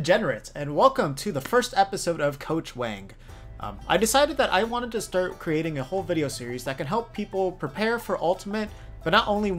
degenerates, and welcome to the first episode of Coach Wang. I decided that I wanted to start creating a whole video series that can help people prepare for Ultimate, but not only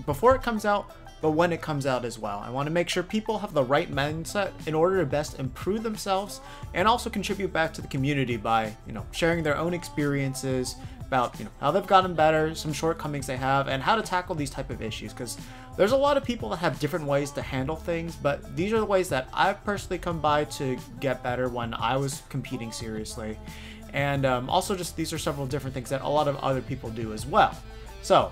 before it comes out, but when it comes out as well. I want to make sure people have the right mindset in order to best improve themselves and also contribute back to the community by, sharing their own experiences about, how they've gotten better, some shortcomings they have, and how to tackle these type of issues. Because there's a lot of people that have different ways to handle things, but these are the ways that I've personally come by to get better when I was competing seriously. And also just these are several different things that a lot of other people do as well. So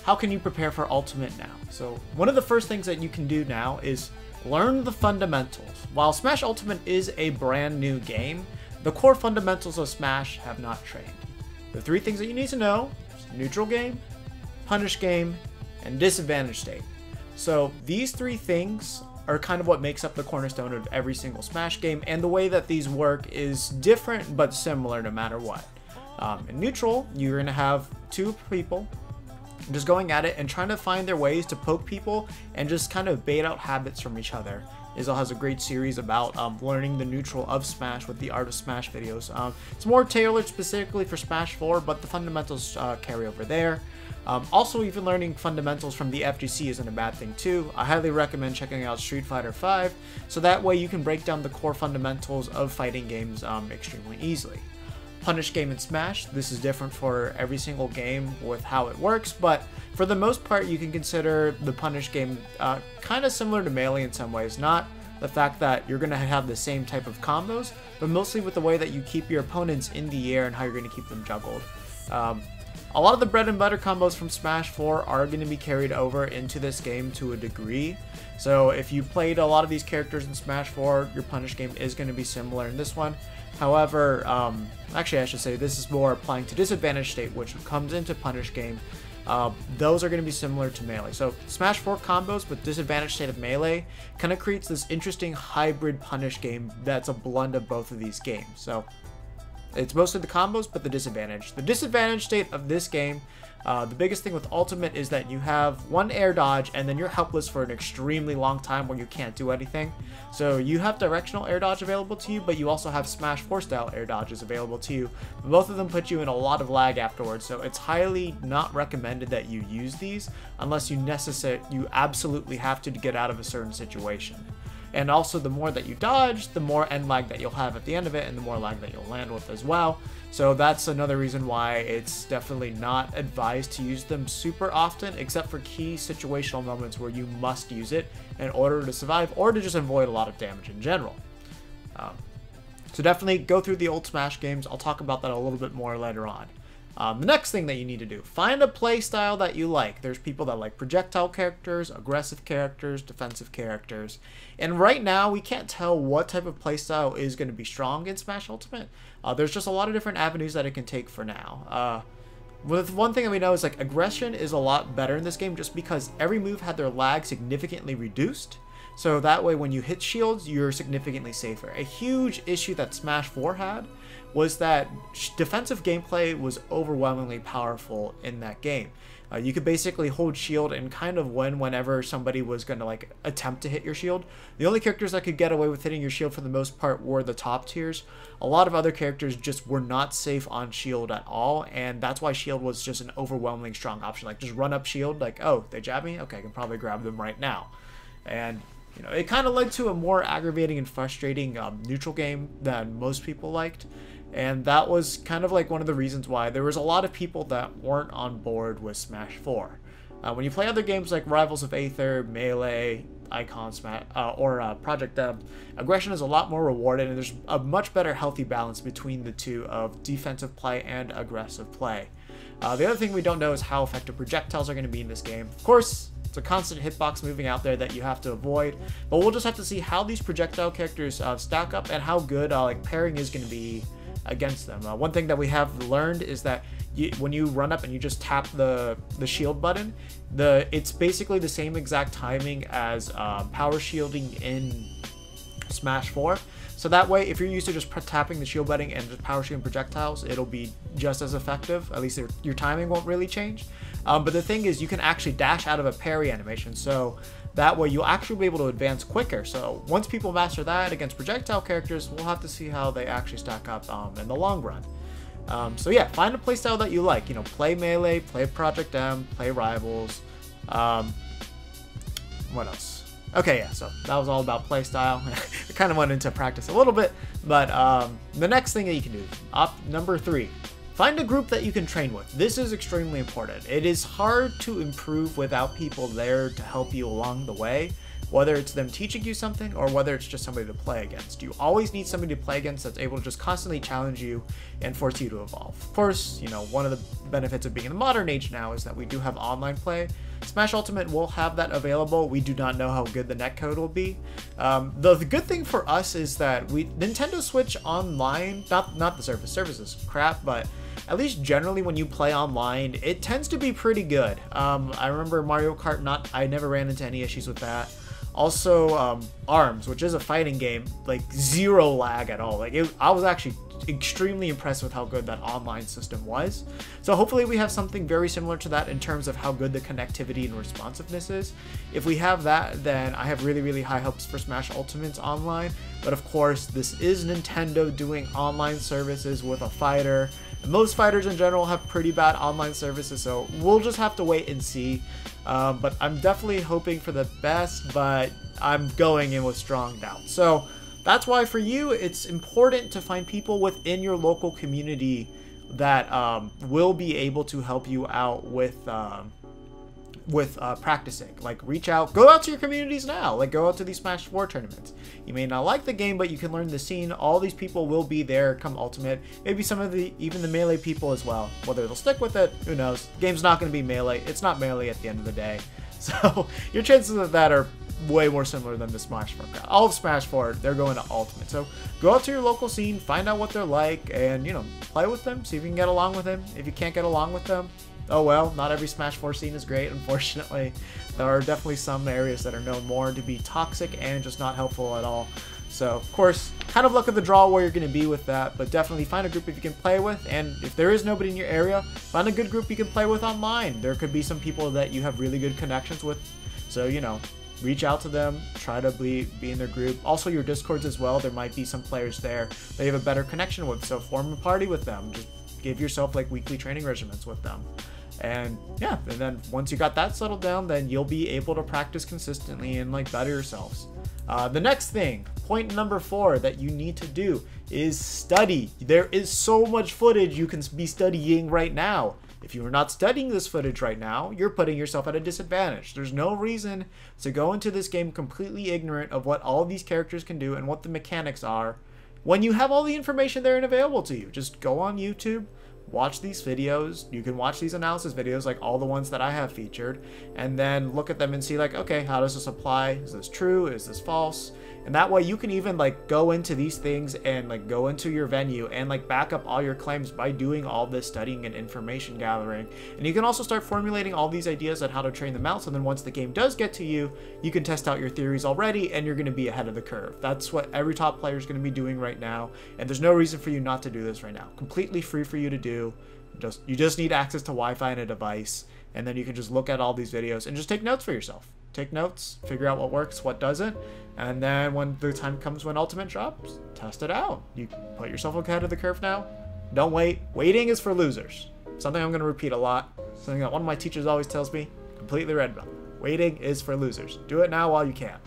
how can you prepare for Ultimate now? So one of the first things that you can do now is learn the fundamentals. While Smash Ultimate is a brand new game, the core fundamentals of Smash have not changed. The three things that you need to know is neutral game, punish game, and disadvantage state. So these three things are kind of what makes up the cornerstone of every single Smash game, and the way that these work is different but similar no matter what. In neutral, you're going to have two people just going at it and trying to find their ways to poke people and just kind of bait out habits from each other. Izzo has a great series about learning the neutral of Smash with the Art of Smash videos. It's more tailored specifically for Smash 4, but the fundamentals carry over there. Also, even learning fundamentals from the FGC isn't a bad thing too. I highly recommend checking out Street Fighter V, so that way you can break down the core fundamentals of fighting games extremely easily. Punish game in Smash, this is different for every single game with how it works, but for the most part you can consider the punish game kind of similar to Melee in some ways. Not the fact that you're going to have the same type of combos, but mostly with the way that you keep your opponents in the air and how you're going to keep them juggled. A lot of the bread and butter combos from Smash 4 are going to be carried over into this game to a degree. So if you played a lot of these characters in Smash 4, your punish game is going to be similar in this one. However, actually I should say this is more applying to disadvantage state, which comes into punish game. Those are going to be similar to Melee. So Smash 4 combos with disadvantage state of Melee kind of creates this interesting hybrid punish game that's a blend of both of these games. So it's mostly the combos, but the disadvantage. The disadvantage state of this game, the biggest thing with Ultimate is that you have one air dodge and then you're helpless for an extremely long time where you can't do anything. So you have directional air dodge available to you, but you also have Smash 4 style air dodges available to you. Both of them put you in a lot of lag afterwards, so it's highly not recommended that you use these unless you absolutely have to get out of a certain situation. And also, the more that you dodge, the more end lag that you'll have at the end of it, and the more lag that you'll land with as well. So that's another reason why it's definitely not advised to use them super often, except for key situational moments where you must use it in order to survive or to just avoid a lot of damage in general. So definitely go through the old Smash games. I'll talk about that a little bit more later on. The next thing that you need to do, find a play style that you like. There's people that like projectile characters, aggressive characters, defensive characters. And right now, we can't tell what type of play style is going to be strong in Smash Ultimate. There's just a lot of different avenues that it can take for now. With one thing that we know is like aggression is a lot better in this game just because every move had their lag significantly reduced. So that way when you hit shields, you're significantly safer. A huge issue that Smash 4 had was that defensive gameplay was overwhelmingly powerful in that game. You could basically hold shield and kind of win whenever somebody was going to attempt to hit your shield. The only characters that could get away with hitting your shield for the most part were the top tiers. A lot of other characters just were not safe on shield at all, and that's why shield was just an overwhelmingly strong option. Like just run up shield, like, oh, they jab me? Okay, I can probably grab them right now. And it kind of led to a more aggravating and frustrating neutral game than most people liked. And that was kind of like one of the reasons why there was a lot of people that weren't on board with Smash 4. When you play other games like Rivals of Aether, Melee, Icon Smash, or Project Dub, aggression is a lot more rewarded, and there's a much better healthy balance between the two of defensive play and aggressive play. The other thing we don't know is how effective projectiles are going to be in this game. Of course, it's a constant hitbox moving out there that you have to avoid, but we'll just have to see how these projectile characters stack up and how good pairing is going to be against them. One thing that we have learned is that when you run up and you just tap the shield button, it's basically the same exact timing as power shielding in Smash 4. So that way, if you're used to just tapping the shield button and just power shooting projectiles, it'll be just as effective. At least your timing won't really change. But the thing is, you can actually dash out of a parry animation. So that way you'll actually be able to advance quicker. So once people master that against projectile characters, we'll have to see how they actually stack up in the long run. So yeah, find a playstyle that you like. You know, play Melee, play Project M, play Rivals. What else? Okay, yeah, so that was all about playstyle. I kind of went into practice a little bit, but the next thing that you can do, number 3, find a group that you can train with. This is extremely important. It is hard to improve without people there to help you along the way, whether it's them teaching you something or whether it's just somebody to play against. You always need somebody to play against that's able to just constantly challenge you and force you to evolve. Of course, you know, one of the benefits of being in the modern age now is that we do have online play. Smash Ultimate will have that available. We do not know how good the netcode will be. The good thing for us is that Nintendo Switch Online, not the service is crap, but at least generally when you play online, it tends to be pretty good. I remember Mario Kart, I never ran into any issues with that. Also, ARMS, which is a fighting game, like 0 lag at all. I was actually extremely impressed with how good that online system was. So hopefully we have something very similar to that in terms of how good the connectivity and responsiveness is. If we have that, then I have really, really high hopes for Smash Ultimate's online. But of course, this is Nintendo doing online services with a fighter. And most fighters in general have pretty bad online services, so we'll just have to wait and see. But I'm definitely hoping for the best, but I'm going in with strong doubt. So that's why for you, it's important to find people within your local community that will be able to help you out with practicing. Like, reach out, go out to your communities now. Like, go out to these Smash 4 tournaments. You may not like the game, but you can learn the scene. All these people will be there come Ultimate. Maybe some of even the Melee people as well. Whether they'll stick with it, who knows? The game's not going to be Melee. It's not Melee at the end of the day. So your chances of that are way more similar than the Smash 4 crowd. All of Smash 4, they're going to Ultimate. So go out to your local scene, find out what they're like, and, you know, play with them, see if you can get along with them. If you can't get along with them, oh well, not every Smash 4 scene is great, unfortunately. There are definitely some areas that are known more to be toxic and just not helpful at all. So, of course, kind of luck of the draw where you're going to be with that, but definitely find a group if you can play with, and if there is nobody in your area, find a good group you can play with online. There could be some people that you have really good connections with, so, you know, reach out to them, try to be in their group. Also, your Discords as well, there might be some players there that you have a better connection with, so form a party with them. Just give yourself, like, weekly training regimens with them. And yeah, and then once you got that settled down, then you'll be able to practice consistently and like better yourselves. The next thing, point number 4 that you need to do is study. There is so much footage you can be studying right now. If you are not studying this footage right now, you're putting yourself at a disadvantage. There's no reason to go into this game completely ignorant of what all of these characters can do and what the mechanics are when you have all the information there and available to you. Just go on YouTube, watch these videos. You can watch these analysis videos, like all the ones that I have featured, and then look at them and see like, okay, how does this apply? Is this true? Is this false? And that way you can even like go into these things and like go into your venue and like back up all your claims by doing all this studying and information gathering. And you can also start formulating all these ideas on how to train them out, so then once the game does get to you, you can test out your theories already and you're going to be ahead of the curve. That's what every top player is going to be doing right now, and there's no reason for you not to do this right now. Completely free for you to do. You just need access to Wi-Fi and a device, and then you can just look at all these videos and just take notes for yourself. Take notes, figure out what works, what doesn't, and then when the time comes when Ultimate drops, test it out. You put yourself ahead of the curve now. Don't wait. Waiting is for losers. Something I'm going to repeat a lot. Something that one of my teachers always tells me. Completely read about. Waiting is for losers. Do it now while you can.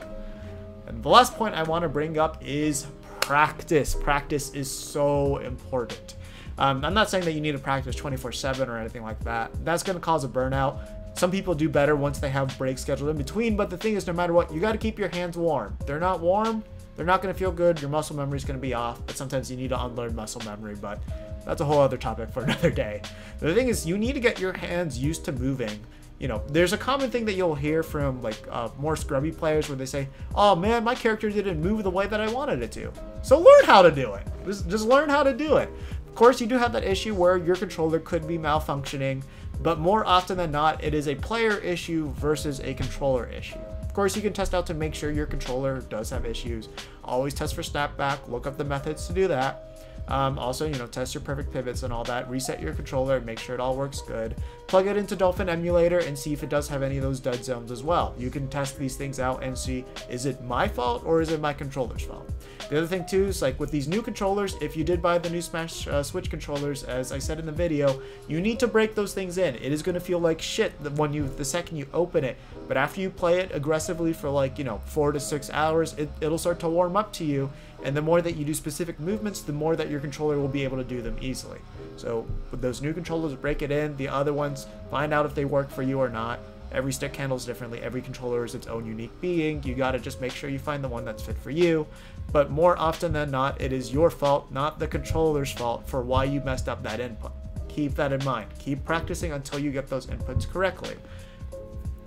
And the last point I want to bring up is practice. Practice is so important. I'm not saying that you need to practice 24/7 or anything like that. That's going to cause a burnout. Some people do better once they have breaks scheduled in between, but the thing is, no matter what, you got to keep your hands warm. If they're not warm, they're not going to feel good. Your muscle memory is going to be off, but sometimes you need to unlearn muscle memory, but that's a whole other topic for another day. The thing is, you need to get your hands used to moving. You know, there's a common thing that you'll hear from like more scrubby players where they say, oh man, my character didn't move the way that I wanted it to. So learn how to do it. Just learn how to do it. Of course, you do have that issue where your controller could be malfunctioning, but more often than not, it is a player issue versus a controller issue. Of course, you can test out to make sure your controller does have issues. always test for snapback, look up the methods to do that. Also, you know, test your perfect pivots and all that, reset your controller, make sure it all works good, plug it into Dolphin Emulator and see if it does have any of those dead zones as well. You can test these things out and see, is it my fault or is it my controller's fault? The other thing too is, like, with these new controllers, if you did buy the new Smash Switch controllers, as I said in the video, you need to break those things in. It is going to feel like shit the second you open it, but after you play it aggressively for, like, you know, 4 to 6 hours, it'll start to warm up to you. And the more that you do specific movements, the more that your controller will be able to do them easily. So with those new controllers, break it in. The other ones, find out if they work for you or not. Every stick handles differently. Every controller is its own unique being. You got to just make sure you find the one that's fit for you. But more often than not, it is your fault, not the controller's fault, for why you messed up that input. Keep that in mind. Keep practicing until you get those inputs correctly.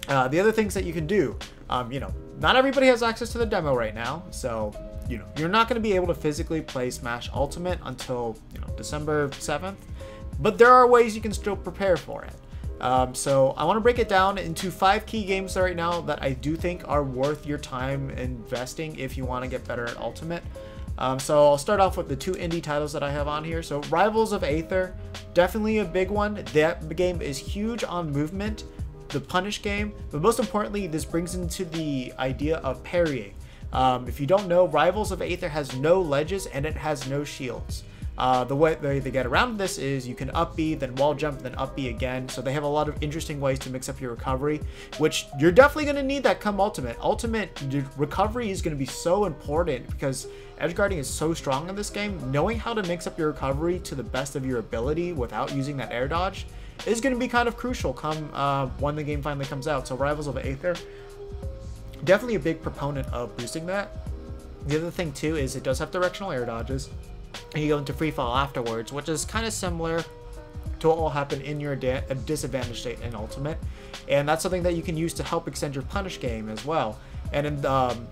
The other things that you can do, you know, not everybody has access to the demo right now, so you know, you're not going to be able to physically play Smash Ultimate until, you know, December 7th, but there are ways you can still prepare for it. So I want to break it down into 5 key games right now that I do think are worth your time investing if you want to get better at Ultimate. So I'll start off with the 2 indie titles that I have on here. So Rivals of Aether, definitely a big one. That game is huge on movement, the punish game, but most importantly, this brings into the idea of parrying. If you don't know, Rivals of Aether has no ledges and it has no shields. The way they get around this is you can up B, then wall jump, then up B again. So they have a lot of interesting ways to mix up your recovery, which you're definitely going to need that come Ultimate. Ultimate recovery is going to be so important because edge guarding is so strong in this game. Knowing how to mix up your recovery to the best of your ability without using that air dodge is going to be kind of crucial come when the game finally comes out. So Rivals of Aether, definitely a big proponent of boosting that. The other thing too is it does have directional air dodges, and you go into free fall afterwards, which is kind of similar to what will happen in your disadvantage state in Ultimate, and that's something that you can use to help extend your punish game as well. And in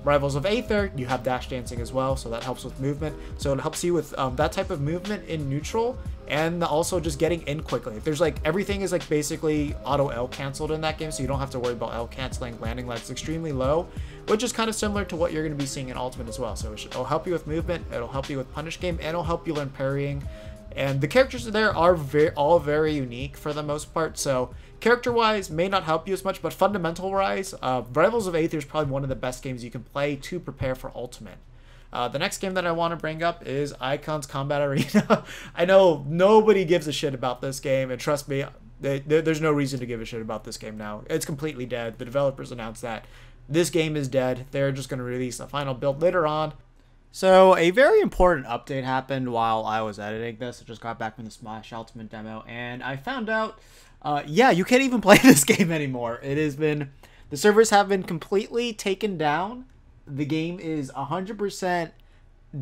Rivals of Aether, you have dash dancing as well, so that helps with movement. So it helps you with that type of movement in neutral, and also just getting in quickly. There's like, everything is like basically auto L canceled in that game, so you don't have to worry about L canceling. Landing light's extremely low, which is kind of similar to what you're going to be seeing in Ultimate as well. So it'll help you with movement, it'll help you with punish game, and it'll help you learn parrying. And the characters there are all very unique for the most part, so character-wise may not help you as much, but fundamental-wise, Rivals of Aether is probably one of the best games you can play to prepare for Ultimate. The next game that I want to bring up is Icon's Combat Arena. I know nobody gives a shit about this game, and trust me, there's no reason to give a shit about this game now. It's completely dead. The developers announced that this game is dead. They're just going to release a final build later on. So a very important update happened while I was editing this. I just got back from the Smash Ultimate demo, and I found out, yeah, you can't even play this game anymore. It has been, the servers have been completely taken down. The game is 100%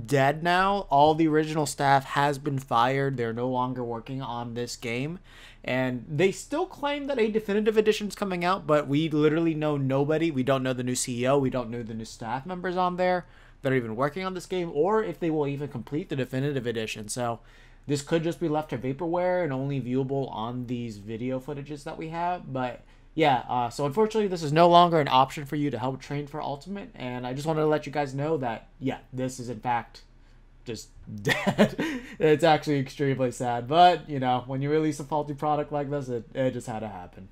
dead now. All the original staff has been fired. They're no longer working on this game, and they still claim that a definitive edition is coming out, but we literally know nobody. We don't know the new CEO. We don't know the new staff members on there that are even working on this game, or if they will even complete the definitive edition. So this could just be left to vaporware and only viewable on these video footages that we have. But yeah, so unfortunately this is no longer an option for you to help train for Ultimate, and I just wanted to let you guys know that, yeah, this is in fact just dead. It's actually extremely sad, but you know, when you release a faulty product like this, it just had to happen.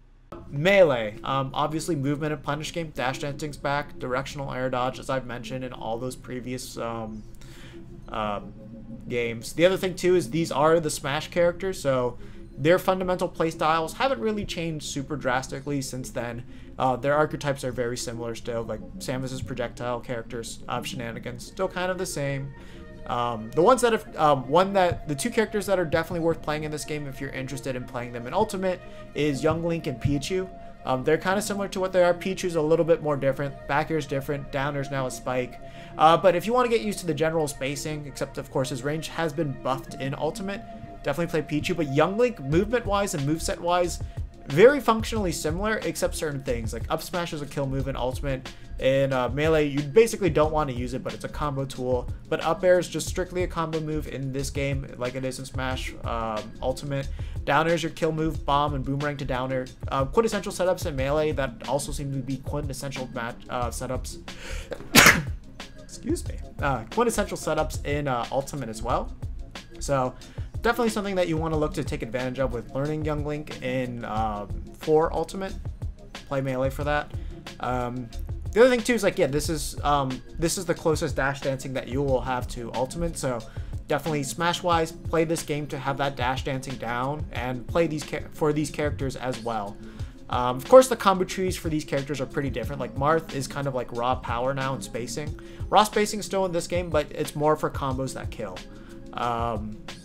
Melee, obviously movement and punish game, dash dancing's back, directional air dodge, as I've mentioned in all those previous games. The other thing too is these are the Smash characters, so their fundamental playstyles haven't really changed super drastically since then. Their archetypes are very similar still, like Samus's projectile characters, Shenanigans, still kind of the same. The ones that have, the 2 characters that are definitely worth playing in this game if you're interested in playing them in Ultimate is Young Link and Pichu. They're kind of similar to what they are. Pichu's a little bit more different. Back air's different. Down air's now a spike. But if you want to get used to the general spacing, except of course his range has been buffed in Ultimate, definitely play Pichu. But Young Link, movement-wise and moveset-wise, very functionally similar, except certain things. Like up smash is a kill move in Ultimate. In Melee, you basically don't want to use it, but it's a combo tool. But up air is just strictly a combo move in this game, like it is in Smash Ultimate. Down air is your kill move, bomb, and boomerang to down air. Quintessential setups in Melee that also seem to be quintessential match setups. excuse me, quintessential setups in Ultimate as well. So definitely something that you want to look to take advantage of with learning Young Link in for Ultimate. Play Melee for that. The other thing too is like, yeah, this is the closest dash dancing that you will have to Ultimate. So definitely Smash wise, play this game to have that dash dancing down and play these for these characters as well. Of course, the combo trees for these characters are pretty different. Like Marth is kind of like raw power now and spacing. Raw spacing is still in this game, but it's more for combos that kill.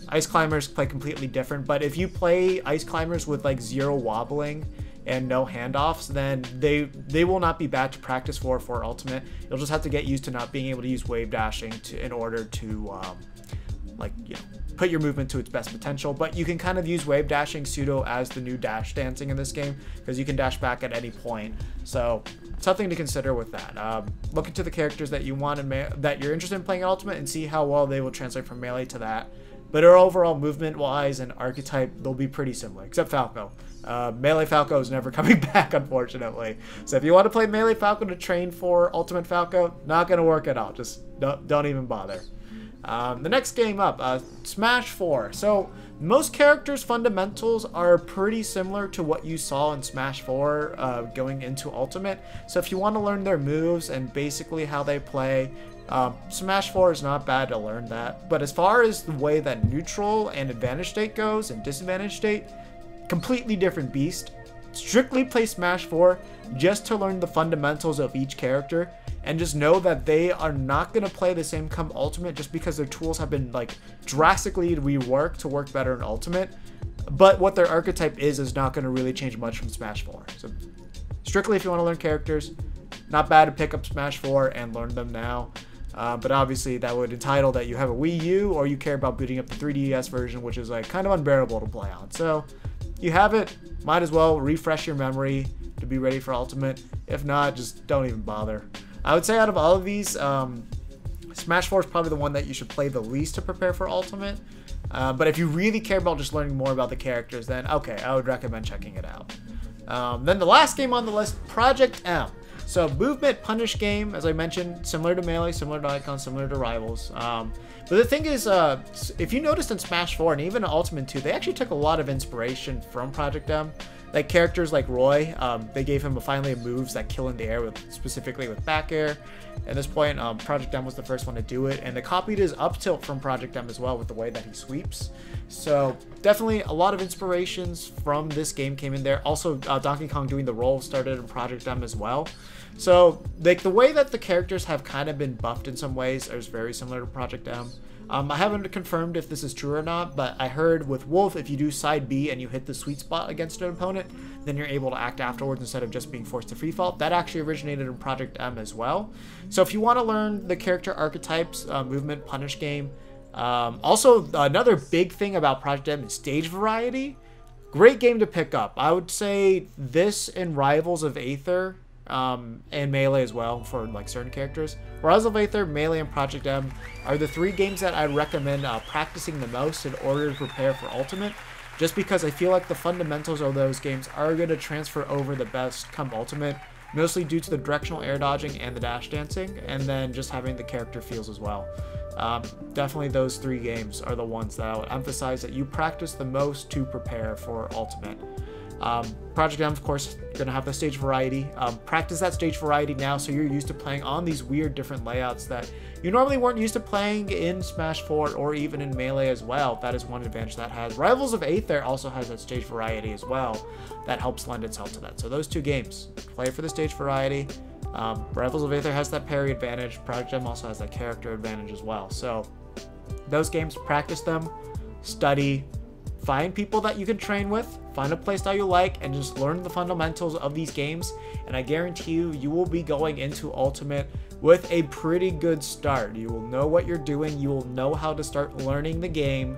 Ice Climbers play completely different, but if you play Ice Climbers with like 0 wobbling and no handoffs, then they will not be bad to practice for Ultimate. You'll just have to get used to not being able to use wave dashing in order to like, you know, put your movement to its best potential. But you can kind of use wave dashing pseudo as the new dash dancing in this game, because you can dash back at any point. So something to consider with that. Look into the characters that you want that you're interested in playing in Ultimate and see how well they will translate from Melee to that. But our overall movement wise and archetype, they'll be pretty similar, except Falco. Melee Falco is never coming back, unfortunately. So if you want to play Melee Falco to train for Ultimate Falco, not going to work at all. Just don't even bother. The next game up, Smash 4. So most characters' fundamentals are pretty similar to what you saw in Smash 4 going into Ultimate. So if you want to learn their moves and basically how they play, Smash 4 is not bad to learn that. But as far as the way that neutral and advantage state goes and disadvantage state, completely different beast. Strictly play Smash 4 just to learn the fundamentals of each character, and just know that they are not going to play the same come Ultimate just because their tools have been like drastically reworked to work better in Ultimate. But what their archetype is not going to really change much from Smash 4. So strictly if you want to learn characters, not bad to pick up Smash 4 and learn them now. But obviously that would entitle that you have a Wii U or you care about booting up the 3DS version, which is like kind of unbearable to play on. So you have it, might as well refresh your memory to be ready for Ultimate. If not, just don't even bother. I would say out of all of these, Smash 4 is probably the one that you should play the least to prepare for Ultimate. But if you really care about just learning more about the characters, then okay, I would recommend checking it out. Then the last game on the list, Project M. So movement punish game, as I mentioned, similar to Melee, similar to Icon, similar to Rivals. But the thing is, if you noticed in Smash 4 and even in Ultimate 2, they actually took a lot of inspiration from Project M. Like characters like Roy, they gave him finally moves that kill in the air, specifically with back air. At this point, Project M was the first one to do it, and they copied his up tilt from Project M as well with the way that he sweeps. So definitely a lot of inspirations from this game came in there. Also, Donkey Kong doing the roll started in Project M as well. So like the way that the characters have kind of been buffed in some ways is very similar to Project M. I haven't confirmed if this is true or not, but I heard with Wolf, if you do side B and you hit the sweet spot against an opponent, then you're able to act afterwards instead of just being forced to free fall. That actually originated in Project M as well. So if you want to learn the character archetypes, movement punish game. Also, another big thing about Project M is stage variety. Great game to pick up. I would say this and Rivals of Aether, and Melee as well for like certain characters. Rivals of Aether, Melee, and Project M are the 3 games that I recommend practicing the most in order to prepare for Ultimate, just because I feel like the fundamentals of those games are going to transfer over the best come Ultimate, mostly due to the directional air dodging and the dash dancing, and then just having the character feels as well. Definitely those 3 games are the ones that I would emphasize that you practice the most to prepare for Ultimate. Project M, of course, going to have the stage variety. Practice that stage variety now so you're used to playing on these weird different layouts that you normally weren't used to playing in Smash 4 or even in Melee as well. That is one advantage that has. Rivals of Aether also has that stage variety as well. That helps lend itself to that. So those 2 games, play for the stage variety. Rivals of Aether has that parry advantage. Project M also has that character advantage as well. So those games, practice them, study, find people that you can train with, find a playstyle you like, and just learn the fundamentals of these games. And I guarantee you, you will be going into Ultimate with a pretty good start. You will know what you're doing. You will know how to start learning the game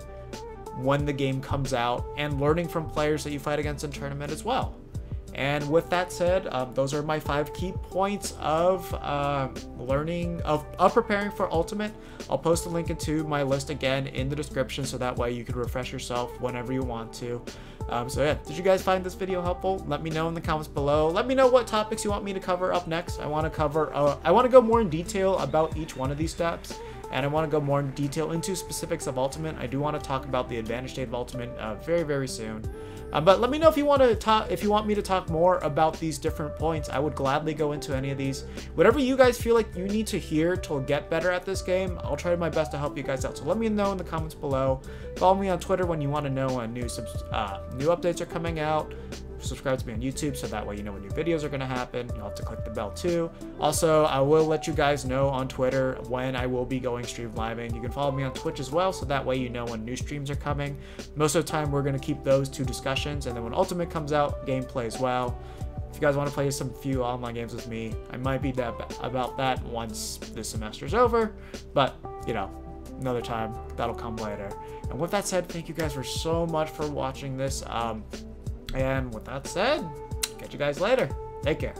when the game comes out and learning from players that you fight against in tournament as well. And with that said, those are my 5 key points of preparing for Ultimate. I'll post a link into my list again in the description, so that way you can refresh yourself whenever you want to. So yeah, did you guys find this video helpful? Let me know in the comments below. Let me know what topics you want me to cover up next. I want to go more in detail about each one of these steps, and I want to go more in detail into specifics of Ultimate. I do want to talk about the advantage state of Ultimate very, very soon. But let me know if you want me to talk more about these different points. I would gladly go into any of these. Whatever you guys feel like you need to hear to get better at this game, I'll try my best to help you guys out. So let me know in the comments below. Follow me on Twitter when you want to know when new updates are coming out. Subscribe to me on YouTube, so that way you know when new videos are going to happen. You'll have to click the bell too. Also, I will let you guys know on Twitter when I will be going stream living. You can follow me on Twitch as well, so that way you know when new streams are coming. Most of the time, we're going to keep those 2 discussions, and then when Ultimate comes out, gameplay as well. If you guys want to play some few online games with me, I might be about that once this semester's over, but you know, another time, that'll come later. And with that said, thank you guys so much for watching this. And with that said, catch you guys later. Take care.